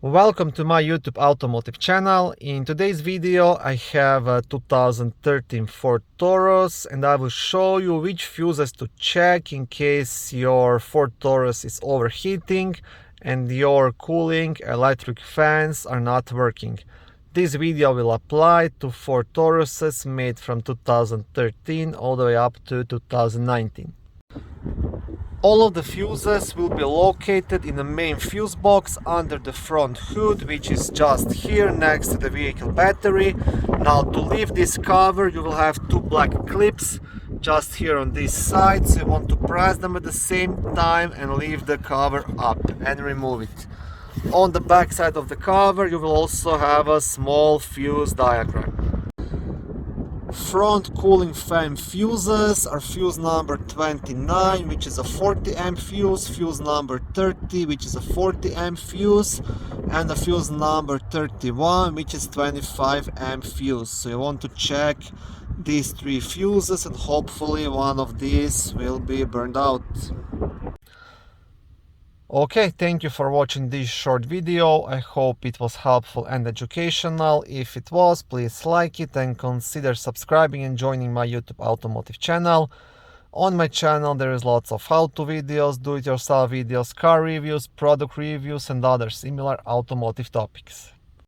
Welcome to my YouTube automotive channel. In today's video I have a 2013 Ford Taurus and I will show you which fuses to check in case your Ford Taurus is overheating and your cooling electric fans are not working. This video will apply to Ford Tauruses made from 2013 all the way up to 2019. All of the fuses will be located in the main fuse box under the front hood, which is just here next to the vehicle battery. Now to leave this cover you will have two black clips just here on this side, so you want to press them at the same time and leave the cover up and remove it. On the back side of the cover you will also have a small fuse diagram. Front cooling fan fuses are fuse number 29, which is a 40 amp fuse, fuse number 30, which is a 40 amp fuse, and the fuse number 31, which is 25 amp fuse. So you want to check these three fuses and hopefully one of these will be burned out. Okay, thank you for watching this short video. I hope it was helpful and educational. If it was, please like it and consider subscribing and joining my YouTube automotive channel. On my channel there is lots of how-to videos, do-it-yourself videos, car reviews, product reviews and other similar automotive topics.